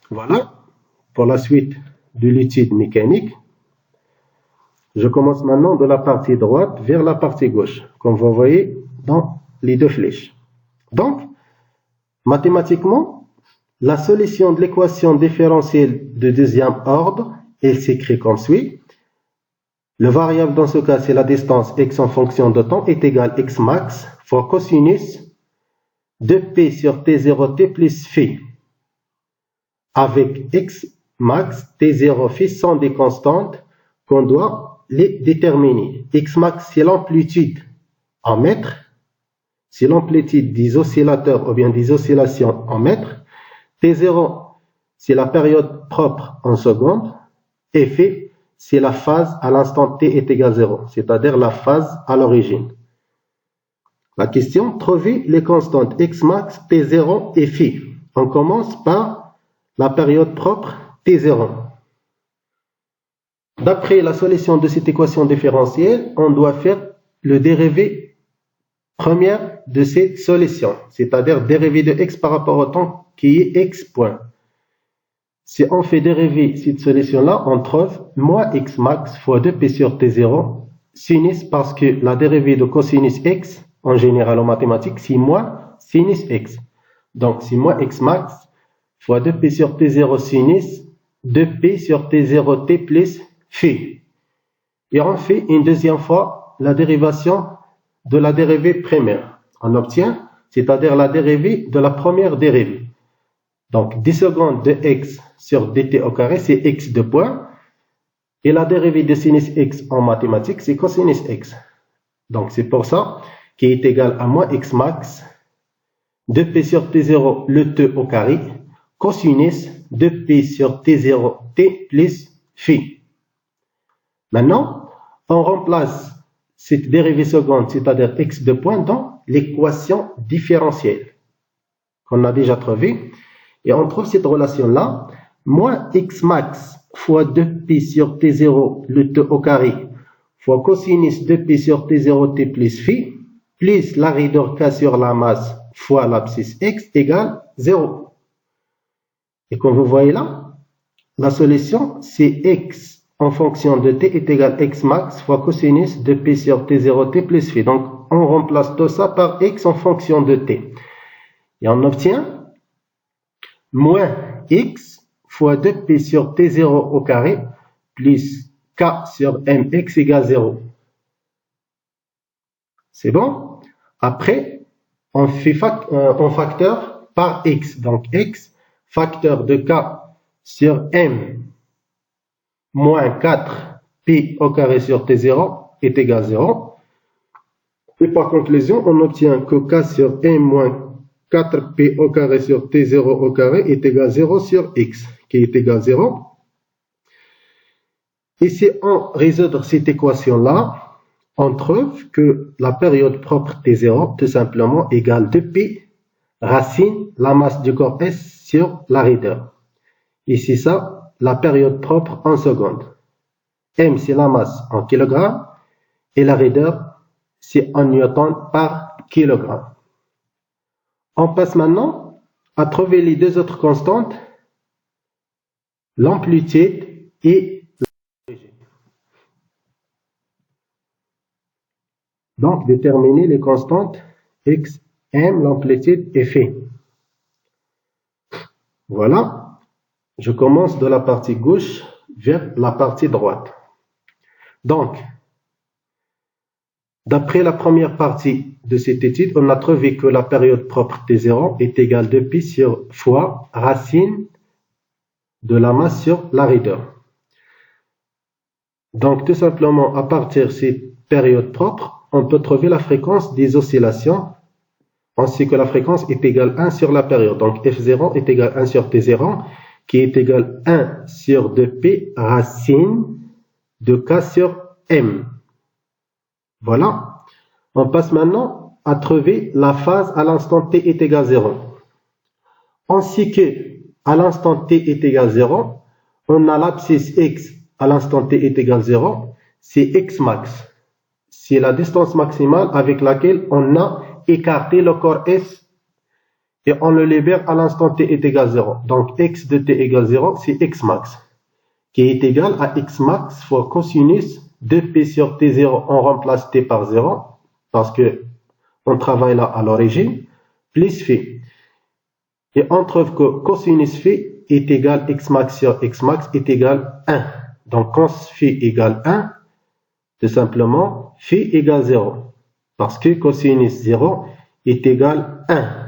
Voilà, pour la suite de l'étude mécanique. Je commence maintenant de la partie droite vers la partie gauche, comme vous voyez dans les deux flèches. Donc, mathématiquement, la solution de l'équation différentielle de deuxième ordre, elle s'écrit comme suit. Le variable dans ce cas, c'est la distance x en fonction de temps, est égal à x max fois cosinus de p sur t0 t plus phi. Avec x max, t0, phi sont des constantes qu'on doit les déterminer. X max, c'est l'amplitude en mètres, c'est l'amplitude des oscillateurs ou bien des oscillations en mètres. T0, c'est la période propre en secondes. Et phi, c'est la phase à l'instant t est égal à 0, c'est-à-dire la phase à l'origine. La question, trouver les constantes x max, t0 et phi. On commence par la période propre t0. D'après la solution de cette équation différentielle, on doit faire le dérivé première de cette solution, c'est-à-dire dérivé de x par rapport au temps qui est x point. Si on fait dériver cette solution-là, on trouve moins x max fois 2p sur t0 sinus, parce que la dérivée de cosinus x, en général en mathématiques, c'est moins sinus x. Donc, c'est moins x max fois 2p sur t0 sinus 2p sur t0 t plus phi. Et on fait une deuxième fois la dérivation de la dérivée primaire. On obtient, c'est-à-dire la dérivée de la première dérivée. Donc, 10 secondes de x sur dt au carré, c'est x de point. Et la dérivée de sinus x en mathématiques, c'est cosinus x. Donc, c'est pour ça qu'il est égal à moins x max 2p sur t0 le t au carré cosinus 2p sur t0 t plus phi. Maintenant, on remplace cette dérivée seconde, c'est-à-dire x de point, dans l'équation différentielle qu'on a déjà trouvée. Et on trouve cette relation-là, moins x max fois 2p sur t0 le t au carré fois cosinus 2p sur t0 t plus phi, plus la raideur k sur la masse fois l'abscisse x égale 0. Et comme vous voyez là, la solution, c'est x en fonction de t est égal à x max fois cosinus de p sur t0 t plus phi. Donc, on remplace tout ça par x en fonction de t. Et on obtient moins x fois 2p sur t0 au carré plus k sur mx égale 0. C'est bon? Après, on fait facteur par x. Donc, x facteur de k sur m moins 4p au carré sur t0 est égal à 0. Et par conclusion, on obtient que k sur m moins 4p au carré sur t0 au carré est égal à 0 sur x, qui est égal à 0. Et si on résout cette équation-là, on trouve que la période propre t0, tout simplement, égale 2p racine la masse du corps S sur la raideur. Et c'est ça, la période propre en secondes. M, c'est la masse en kilogrammes, et la raideur, c'est en newton par kilogramme. On passe maintenant à trouver les deux autres constantes, l'amplitude et l'origine. Donc, déterminer les constantes x, m, l'amplitude et phi. Voilà, je commence de la partie gauche vers la partie droite. Donc, d'après la première partie de cette étude, on a trouvé que la période propre t0 est égale à 2pi sur fois racine de la masse sur la raideur. Donc, tout simplement, à partir de cette période propre, on peut trouver la fréquence des oscillations, ainsi que la fréquence est égale à 1 sur la période. Donc, f0 est égal à 1 sur t0, qui est égal à 1 sur 2p racine de k sur m. Voilà. On passe maintenant à trouver la phase à l'instant t est égal à 0. Ainsi que à l'instant t est égal à 0, on a l'abscisse x à l'instant t est égal à 0, c'est x max. C'est la distance maximale avec laquelle on a écarté le corps S. et on le libère à l'instant t est égal à 0. Donc x de t égale 0, c'est x max, qui est égal à x max fois cosinus de p sur t0, on remplace t par 0, parce que on travaille là à l'origine, plus phi. Et on trouve que cosinus phi est égal x max sur x max est égal 1. Donc cos phi égale 1, tout simplement, phi égale 0. Parce que cosinus 0 est égal 1.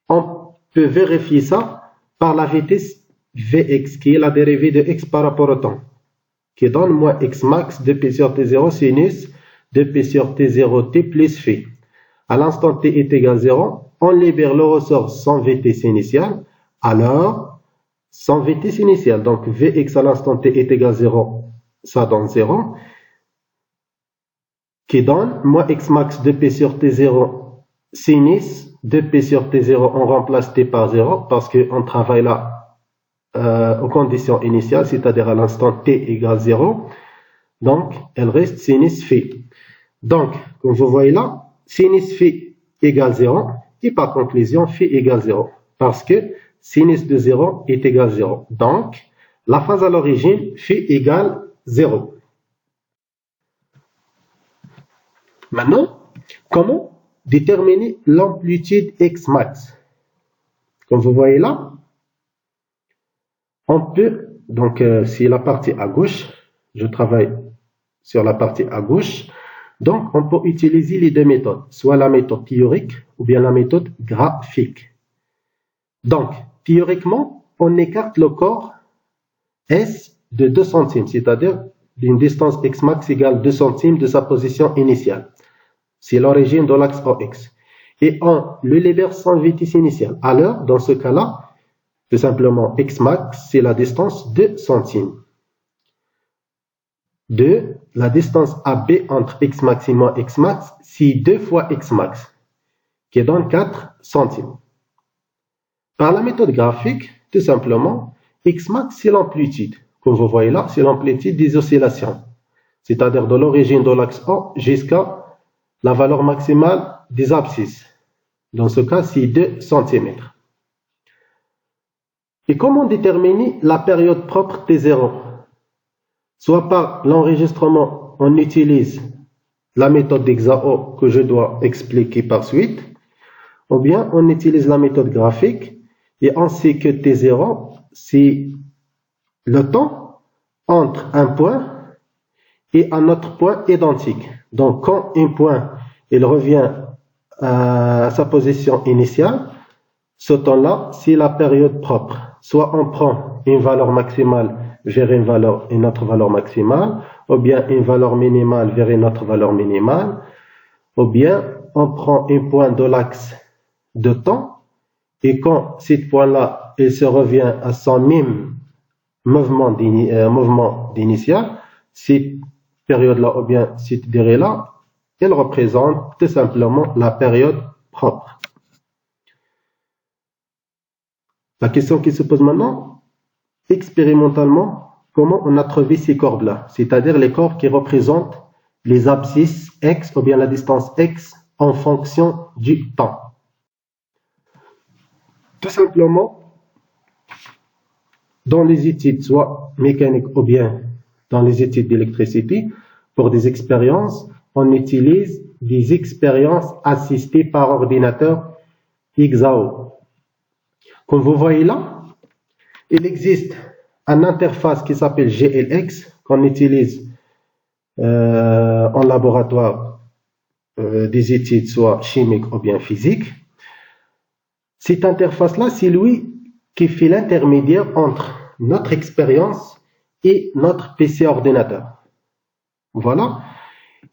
On peut vérifier ça par la vitesse Vx, qui est la dérivée de x par rapport au temps, qui donne moins x max de p sur t0 sinus de p sur t0 t plus phi. À l'instant t est égal à 0, on libère le ressort sans vitesse initiale, alors sans vitesse initiale, donc Vx à l'instant t est égal à 0, ça donne 0, qui donne moins x max de p sur t0 sinus de p sur t0, on remplace t par 0 parce qu'on travaille là aux conditions initiales, c'est-à-dire à l'instant t égale 0, donc elle reste sinus phi. Donc, comme vous voyez là, sinus phi égale 0, et par conclusion, phi égale 0, parce que sinus de 0 est égal à 0. Donc, la phase à l'origine, phi égale 0. Maintenant, comment déterminer l'amplitude x max? Comme vous voyez là, on peut, donc si la partie à gauche, je travaille sur la partie à gauche, donc on peut utiliser les deux méthodes, soit la méthode théorique ou bien la méthode graphique. Donc, théoriquement, on écarte le corps S de 2 centimes, c'est-à-dire d'une distance x max égale 2 centimes de sa position initiale. C'est l'origine de l'axe OX. Et on le libère sans vitesse initiale. Alors, dans ce cas-là, tout simplement, x max, c'est la distance 2 centimes. De la distance AB entre x maximum et x max, c'est 2 fois x max, qui donne 4 centimes. Par la méthode graphique, tout simplement, x max, c'est l'amplitude. Comme vous voyez là, c'est l'amplitude des oscillations. C'est-à-dire de l'origine de l'axe O jusqu'à la valeur maximale des abscisses. Dans ce cas, c'est 2 cm. Et comment déterminer la période propre T0? Soit par l'enregistrement, on utilise la méthode d'Exao que je dois expliquer par suite, ou bien on utilise la méthode graphique et on sait que T0, c'est le temps entre un point et un autre point identique. Donc quand un point il revient à sa position initiale, ce temps-là, c'est la période propre. Soit on prend une valeur maximale vers une autre valeur maximale, ou bien une valeur minimale vers une autre valeur minimale, ou bien on prend un point de l'axe de temps, et quand ce point-là, il se revient à son même mouvement d'initial, cette période-là, ou bien cette durée-là, elle représente tout simplement la période propre. La question qui se pose maintenant, expérimentalement, comment on a trouvé ces courbes-là, c'est-à-dire les courbes qui représentent les abscisses x ou bien la distance x en fonction du temps. Tout simplement, dans les études, soit mécaniques ou bien dans les études d'électricité, pour des expériences, on utilise des expériences assistées par ordinateur Exao. Comme vous voyez là, il existe une interface qui s'appelle GLX qu'on utilise en laboratoire des études soit chimiques ou bien physiques. Cette interface-là, c'est lui qui fait l'intermédiaire entre notre expérience et notre PC ordinateur. Voilà.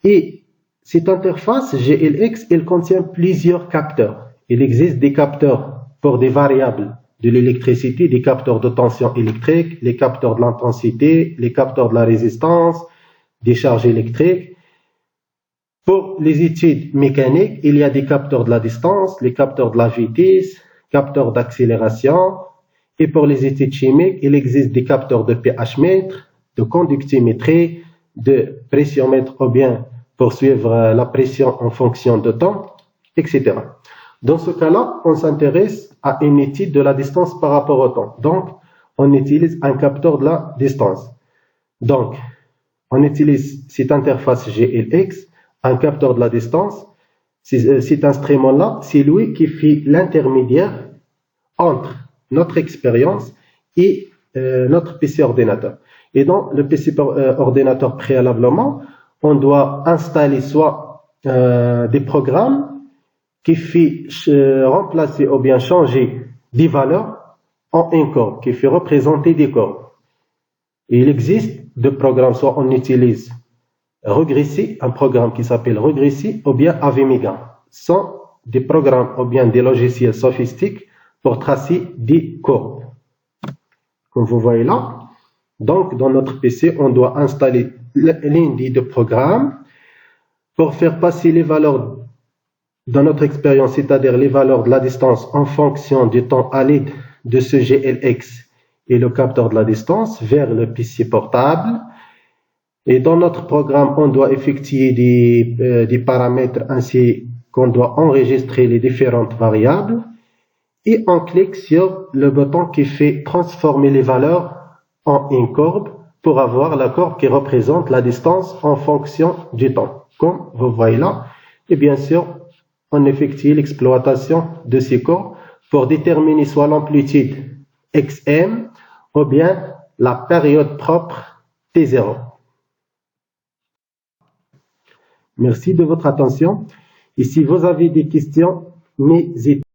Et cette interface GLX, elle contient plusieurs capteurs. Il existe des capteurs pour des variables de l'électricité, des capteurs de tension électrique, les capteurs de l'intensité, les capteurs de la résistance, des charges électriques. Pour les études mécaniques, il y a des capteurs de la distance, les capteurs de la vitesse, capteurs d'accélération. Et pour les études chimiques, il existe des capteurs de pH-mètre, de conductimétrie, de pressiomètre ou bien pour suivre la pression en fonction de temps, etc. Dans ce cas-là, on s'intéresse à une étude de la distance par rapport au temps. Donc, on utilise un capteur de la distance. Donc, on utilise cette interface GLX, un capteur de la distance. Cet instrument-là, c'est lui qui fait l'intermédiaire entre notre expérience et notre PC ordinateur. Et dans le PC ordinateur, préalablement, on doit installer soit des programmes qui fait remplacer ou bien changer des valeurs en une courbe, qui fait représenter des courbes. Et il existe deux programmes, soit on utilise Regressi, un programme qui s'appelle Regressi, ou bien AVMega. Ce sont des programmes ou bien des logiciels sophistiques pour tracer des courbes. Comme vous voyez là, donc dans notre PC, on doit installer l'une des deux programmes pour faire passer les valeurs dans notre expérience, c'est-à-dire les valeurs de la distance en fonction du temps à l'aide de ce GLX et le capteur de la distance vers le PC portable. Et dans notre programme, on doit effectuer des paramètres ainsi qu'on doit enregistrer les différentes variables. Et on clique sur le bouton qui fait transformer les valeurs en une courbe pour avoir la courbe qui représente la distance en fonction du temps. Comme vous voyez là. Et bien sûr, on effectue l'exploitation de ces courbes pour déterminer soit l'amplitude XM ou bien la période propre T0. Merci de votre attention. Et si vous avez des questions, n'hésitez pas.